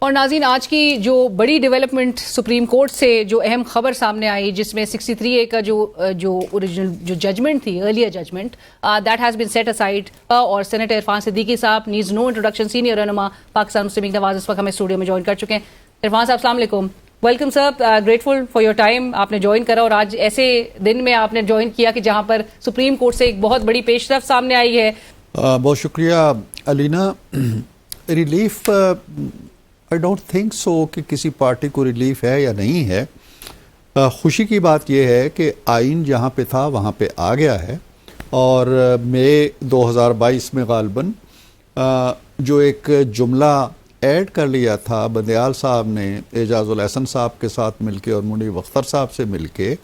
اور ناظرین، آج کی جو بڑی ڈیولپمنٹ سپریم کورٹ سے جو اہم خبر سامنے آئی، جس میں 63A کا جو اوریجنل جو ججمنٹ تھی، earlier judgment, that has been set aside, اور سینیٹر عرفان صدیقی صاحب نیڈز نو انٹروڈکشن، سینئر رہنما پاکستان مسلم لیگ نواز اس وقت ہمیں اسٹوڈیو میں جوائن کر چکے ہیں۔ عرفان صاحب السلام علیکم، welcome sir, grateful for your time, آپ نے جوائن کرا اور آج ایسے دن میں آپ نے جوائن کیا کہ جہاں پر سپریم کورٹ سے ایک بہت بڑی پیش رفت سامنے آئی ہے۔ بہت شکریہ علینا۔ Relief I don't think so کہ کسی پارٹی کو ریلیف ہے یا نہیں ہے۔ خوشی کی بات یہ ہے کہ آئین جہاں پہ تھا وہاں پہ آ گیا ہے، اور مئی 2022 میں غالباً جو ایک جملہ ایڈ کر لیا تھا بندیال صاحب نے اعجاز الاحسن صاحب کے ساتھ مل کے اور منیب اختر صاحب سے مل کے،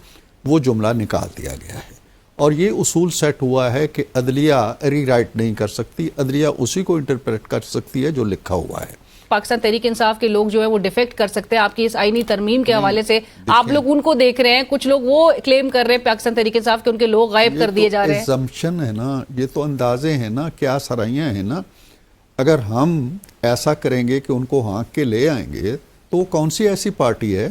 وہ جملہ نکال دیا گیا ہے، اور یہ اصول سیٹ ہوا ہے کہ عدلیہ ری رائٹ نہیں کر سکتی، عدلیہ اسی کو انٹرپریٹ کر سکتی ہے جو لکھا ہوا ہے۔ پاکستان تحریک انصاف کے لوگ جو ہے وہ ڈیفیکٹ کر سکتے ہیں آپ کی اس آئینی ترمیم کے حوالے سے، آپ لوگ ان کو دیکھ رہے ہیں، کچھ لوگ وہ کلیم کر رہے ہیں پاکستان تحریک انصاف کے ان کے لوگ غائب کر دیے جا رہے ہیں۔ یہ تو assumption ہے نا، یہ تو اندازے ہیں نا، کیا سرائیاں ہیں نا۔ اگر ہم ایسا کریں گے کہ ان کو ہانک کے لے آئیں گے تو کون سی ایسی پارٹی ہے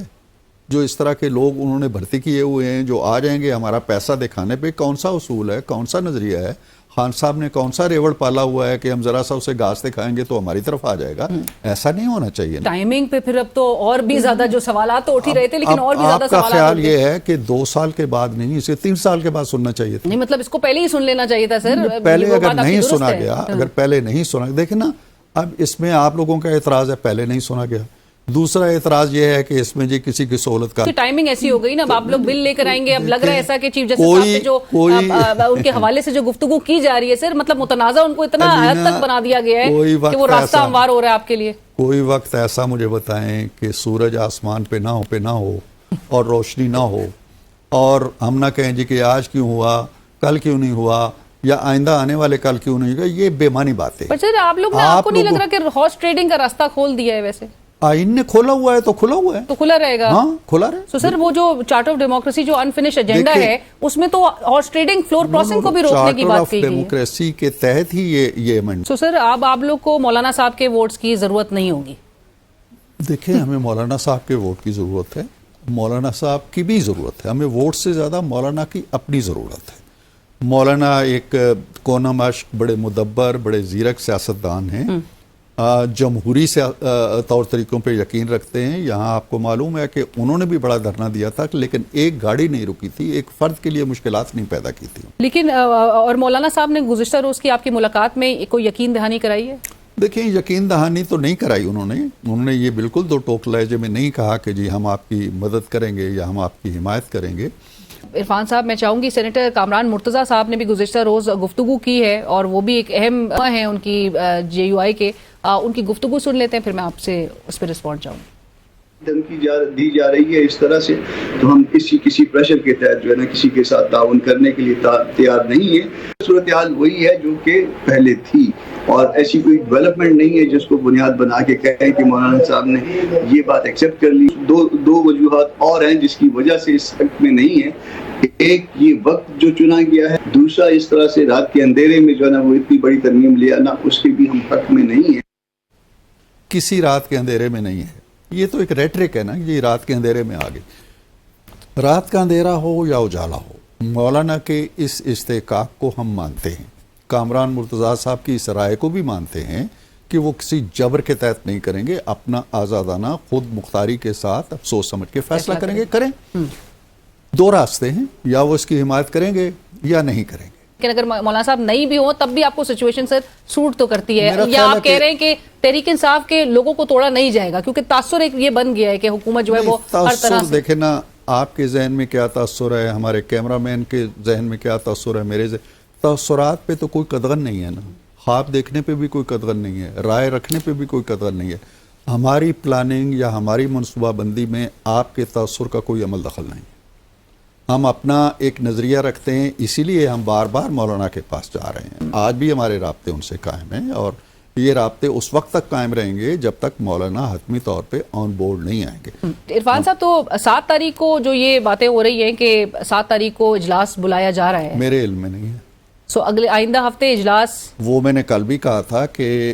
جو اس طرح کے لوگ انہوں نے بھرتی کیے ہوئے ہیں جو آ جائیں گے ہمارا پیسہ دکھانے پہ؟ کون سا اصول ہے، کون سا نظریہ ہے؟ خان صاحب نے کون سا ریوڑ پالا ہوا ہے کہ ہم ذرا سا اسے گاس دکھائیں گے تو ہماری طرف آ جائے گا؟ ایسا نہیں ہونا چاہیے۔ ٹائمنگ پہ پھر اب تو اور بھی زیادہ جو سوالات تو اٹھ ہی رہے تھے، لیکن اور بھی زیادہ سوالات آپ کا خیال یہ ہے کہ 2 سال کے بعد نہیں، اسے 3 سال کے بعد سننا چاہیے تھا؟ نہیں، مطلب اس کو پہلے ہی سن لینا چاہیے تھا سر۔ پہلے اگر نہیں سنا گیا، اگر پہلے نہیں سنا، دیکھیں نا، اب اس میں آپ لوگوں کا اعتراض ہے پہلے نہیں سنا گیا، دوسرا اعتراض یہ ہے کہ اس میں جی کسی کی سہولت کا ٹائمنگ ایسی ہو گئی نا، اب آپ لوگ بل لے کر آئیں گے، اب لگ رہا ہے ایسا کہ چیف جسٹس صاحب سے جو ان کے حوالے سے جو گفتگو کی جا رہی ہے سر، مطلب متنازع ان کو اتنا حد تک بنا دیا گیا ہے کہ وہ راستہ ہموار ہو رہا ہے آپ کے لیے۔ کوئی وقت ایسا مجھے بتائیں کہ سورج آسمان پہ نہ ہو اور روشنی نہ ہو، اور ہم نہ کہیں جی کہ آج کیوں ہوا، کل کیوں نہیں ہوا، یا آئندہ آنے والے کل کیوں نہیں ہوگا، یہ بے معنی بات ہے۔ پر سر آپ لوگ نے، آپ کو نہیں لگ رہا کہ ہارس ٹریڈنگ کا راستہ کھول دیا ہے؟ ویسے آئین نے کھولا ہوا ہے تو کھلا ہوا ہے، تو کھلا رہے گا۔ ہاں کھلا رہے۔ سو سر وہ جو چارٹر آف ڈیموکریسی جو انفنش ایجنڈا ہے، اس میں تو ہارس ٹریڈنگ، فلور کراسنگ کو بھی روکنے کی بات کی گئی ہے۔ چارٹر آف ڈیموکریسی کے تحت ہی یہ ایمنڈ۔ سو سر اب آپ لوگ کو مولانا صاحب کے ووٹس کی ضرورت نہیں ہوگی؟ دیکھیں، ہمیں مولانا صاحب کے ووٹ کی ضرورت ہے، مولانا صاحب کی بھی ضرورت ہے، ہمیں ووٹ سے زیادہ مولانا کی اپنی ضرورت ہے۔ مولانا ایک کونہ مشق، بڑے مدبر، بڑے زیرک سیاستدان ہیں، جمہوری طور طریقوں پہ یقین رکھتے ہیں۔ یہاں آپ کو معلوم ہے کہ انہوں نے بھی بڑا دھرنا دیا تھا، لیکن ایک گاڑی نہیں رکی تھی، ایک فرد کے لیے مشکلات نہیں پیدا کی تھی۔ لیکن اور مولانا صاحب نے گزشتہ روز کی آپ کی ملاقات میں کوئی یقین دہانی کرائی ہے؟ دیکھیں، یقین دہانی تو نہیں کرائی انہوں نے یہ بالکل دو ٹوک لہجے میں نہیں کہا کہ جی ہم آپ کی مدد کریں گے یا ہم آپ کی حمایت کریں گے۔ عرفان صاحب، میں چاہوں گی سینیٹر کامران مرتضیٰ صاحب نے بھی گزشتہ روز گفتگو کی ہے، اور وہ بھی ایک اہم ہیں ان کی JUI کے، ان کی گفتگو سن لیتے ہیں، پھر میں آپ سے اس پہ رسپونڈ چاہوں گی۔ دھمکی دی جا رہی ہے اس طرح سے، تو ہم کسی پریشر کے تحت جو ہے نا کسی کے ساتھ تعاون کرنے کے لیے تیار نہیں ہے۔ صورتحال وہی ہے جو کہ پہلے تھی، اور ایسی کوئی ڈیولپمنٹ نہیں ہے جس کو بنیاد بنا کے کہیں کہ مولانا صاحب نے یہ بات ایکسیپٹ کر لی۔ دو وجوہات اور ہیں جس کی وجہ سے اس حق میں نہیں ہے۔ ایک یہ وقت جو چنا گیا ہے، دوسرا اس طرح سے رات کے اندھیرے میں جو ہے نا وہ اتنی بڑی ترمیم لے آنا، اس کے بھی ہم حق میں نہیں ہیں۔ کسی رات کے اندھیرے میں نہیں ہے، یہ تو ایک ریٹرک ہے نا، یہ رات کے اندھیرے میں آ گئی۔ رات کا اندھیرا ہو یا اجالا ہو، مولانا کے اس استحقاق کو ہم مانتے ہیں، کامران مرتضیٰ صاحب کی اس رائے کو بھی مانتے ہیں کہ وہ کسی جبر کے تحت نہیں کریں گے، اپنا آزادانہ خود مختاری کے ساتھ سوچ سمجھ کے فیصلہ کریں گے۔ کریں، 2 راستے ہیں، یا وہ اس کی حمایت کریں گے یا نہیں کریں گے۔ لیکن اگر مولانا صاحب نہیں بھی ہوں تب بھی آپ کو سچویشن سر سوٹ تو کرتی ہے، یا آپ کہہ رہے ہیں کہ تحریک انصاف کے لوگوں کو توڑا نہیں جائے گا؟ کیونکہ تاثر ایک یہ بن گیا ہے کہ حکومت جو ہے وہ ہر طرح سے۔ دیکھیں نا، آپ کے ذہن میں کیا تاثر ہے، ہمارے کیمرہ مین کے ذہن میں کیا تاثر ہے، میرے تاثرات پہ تو کوئی قدغن نہیں ہے نا، خواب دیکھنے پہ بھی کوئی قدغن نہیں ہے، رائے رکھنے پہ بھی کوئی قدغن نہیں ہے۔ ہماری پلاننگ یا ہماری منصوبہ بندی میں آپ کے تاثر کا کوئی عمل دخل نہیں ہے۔ ہم اپنا ایک نظریہ رکھتے ہیں، اسی لیے ہم بار بار مولانا کے پاس جا رہے ہیں۔ آج بھی ہمارے رابطے ان سے قائم ہیں، اور یہ رابطے اس وقت تک قائم رہیں گے جب تک مولانا حتمی طور پہ آن بورڈ نہیں آئیں گے۔ عرفان صاحب، تو 7 تاریخ کو جو یہ باتیں ہو رہی ہیں کہ 7 تاریخ کو اجلاس بلایا جا رہا ہے، میرے علم میں نہیں ہے۔ اگلے آئندہ ہفتے اجلاس، وہ میں نے کل بھی کہا تھا کہ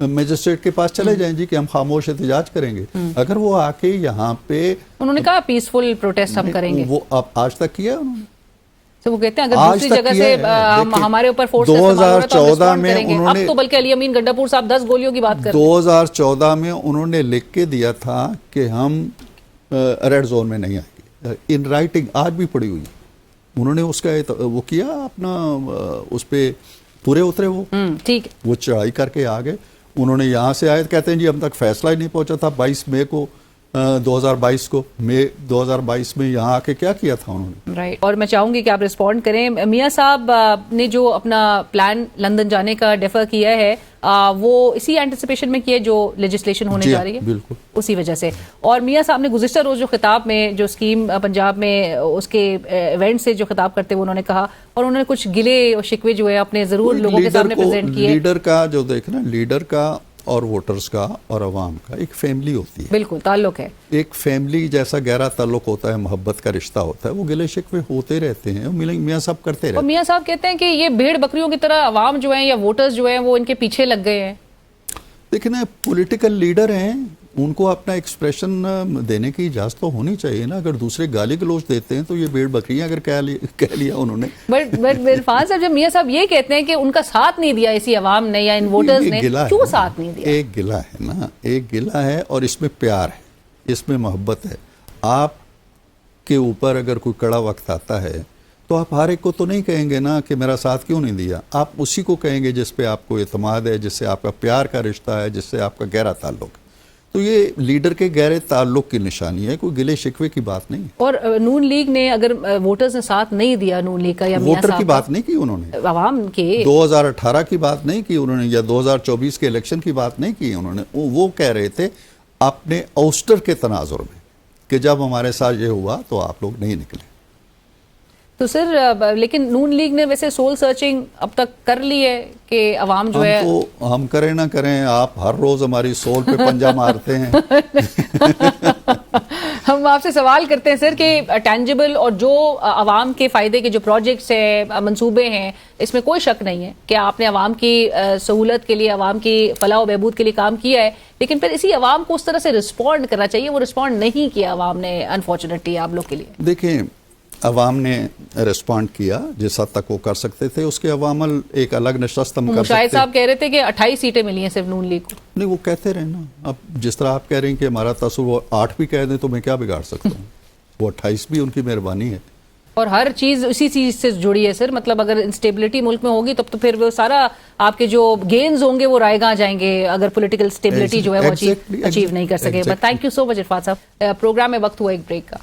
مجسٹریٹ کے پاس چلے جائیں جی کہ ہم خاموش احتجاج کریں گے. اگر وہ آ کے یہاں پہ انہوں نے کہا پیسفل پروٹیسٹ ہم کریں گے, وہ اب آج تک کیا انہوں نے, تو وہ کہتے ہیں اگر دوسری جگہ سے ہمارے اوپر فورس 2014 میں انہوں اب نے, تو بلکہ علی امین گنڈاپور صاحب 10 گولیوں کی بات کر 2014 میں انہوں نے لکھ کے دیا تھا کہ ہم ریڈ زون میں نہیں آئیں گے, ان رائٹنگ آج بھی پڑی ہوئی. انہوں نے اس کا وہ کیا اپنا, اس پہ پورے اترے, وہ ٹھیک ہے, وہ چڑھائی کر کے آ گئے. انہوں نے یہاں سے آئے, کہتے ہیں جی ہم تک فیصلہ ہی نہیں پہنچا تھا 22 مئی کو 2022 کو, مئی 2022 میں یہاں آ کے کیا کیا تھا انہوں نے. رائٹ, اور میں چاہوں گی کہ آپ رسپونڈ کریں. میاں صاحب نے جو اپنا پلان لندن جانے کا ڈیفر کیا ہے وہ اسی اینٹیسپیشن میں کیا جو لیجسلیشن ہونے جا رہی ہے, بالکل اسی وجہ سے. اور میاں صاحب نے گزشتہ روز جو خطاب میں جو اسکیم پنجاب میں اس کے ایونٹ سے جو خطاب کرتے ہوئے انہوں نے کہا, اور انہوں نے کچھ گلے اور شکوے جو ہے اپنے ضرور لوگوں کے سامنے پریزنٹ کیے. لیڈر کا جو دیکھنا, لیڈر کا اور ووٹرز کا اور عوام کا ایک فیملی ہوتی ہے, بالکل تعلق ہے, ایک فیملی جیسا گہرا تعلق ہوتا ہے, محبت کا رشتہ ہوتا ہے, وہ گلے شکوے ہوتے رہتے ہیں, میاں صاحب کرتے رہتے اور ہیں. میاں صاحب کہتے ہیں کہ یہ بھیڑ بکریوں کی طرح عوام جو ہیں یا ووٹرز جو ہیں وہ ان کے پیچھے لگ گئے ہیں. لیکن پولیٹیکل لیڈر ہیں, ان کو اپنا ایکسپریشن دینے کی اجازت تو ہونی چاہیے نا. اگر دوسرے گالی گلوچ دیتے ہیں تو یہ بھیڑ بکریاں اگر کہہ لیا انہوں نے. بٹ عرفان صاحب, جب میاں صاحب یہ کہتے ہیں کہ ان کا ساتھ نہیں دیا اسی عوام نے یا ان ووٹرز نے, کیوں ساتھ نہیں دیا؟ ایک گلہ ہے نا, ایک گلہ ہے, اور اس میں پیار ہے, اس میں محبت ہے. آپ کے اوپر اگر کوئی کڑا وقت آتا ہے تو آپ ہر ایک کو تو نہیں کہیں گے نا کہ میرا ساتھ کیوں نہیں دیا. آپ اسی کو کہیں گے جس پہ آپ کو اعتماد ہے, جس سے آپ کا پیار کا رشتہ ہے, جس سے آپ کا گہرا تعلق ہے. تو یہ لیڈر کے گہرے تعلق کی نشانی ہے, کوئی گلے شکوے کی بات نہیں. اور نون لیگ نے اگر ووٹرز نے ساتھ نہیں دیا نون لیگ کا یا میاں ووٹر صاحب کی بات نہیں کی انہوں نے, عوام کے 2018 کی بات نہیں کی انہوں نے, یا 2024 کے الیکشن کی بات نہیں کی انہوں نے. وہ کہہ رہے تھے اپنے اوسٹر کے تناظر میں کہ جب ہمارے ساتھ یہ ہوا تو آپ لوگ نہیں نکلے. تو سر لیکن نون لیگ نے ویسے سول سرچنگ اب تک کر لی ہے کہ عوام جو ہے, ہم کریں نہ کریں, آپ ہر روز ہماری سول پہ پنجہ مارتے ہیں. ہم آپ سے سوال کرتے ہیں سر کہ ٹینجبل اور جو عوام کے فائدے کے جو پروجیکٹس ہیں, منصوبے ہیں, اس میں کوئی شک نہیں ہے کہ آپ نے عوام کی سہولت کے لیے, عوام کی فلاح و بہبود کے لیے کام کیا ہے, لیکن پھر اسی عوام کو اس طرح سے رسپونڈ کرنا چاہیے. وہ رسپونڈ نہیں کیا عوام نے, انفارچونیٹلی آپ لوگ کے لیے. دیکھیں, عوام نے رسپونڈ کیا جس حد تک وہ کر سکتے تھے. اس کے عوامل ایک الگ نشست ہم کر سکتے. شاہد صاحب کہہ رہے تھے کہ 28 سیٹیں ملی ہیں صرف نون لیگ کو. نہیں, وہ کہتے رہے نا. اب جس طرح آپ کہہ رہے ہیں کہ ہمارا تصور 8 بھی کہہ دیں تو میں کیا بگاڑ سکتا ہوں. وہ 28 بھی ان کی مہربانی ہے. اور ہر چیز اسی چیز سے جڑی ہے سر. مطلب اگر انسٹیبلٹی ملک میں ہوگی تب تو پھر وہ سارا آپ کے جو گینز ہوں گے وہ رائے گاں جائیں گے اگر پولیٹیکل اسٹیبلٹی جو ہے وہ اچیو نہیں کر سکے. بٹ تھینک یو سو مچ عرفان صاحب. پروگرام میں وقت ہوا ایک بریک کا.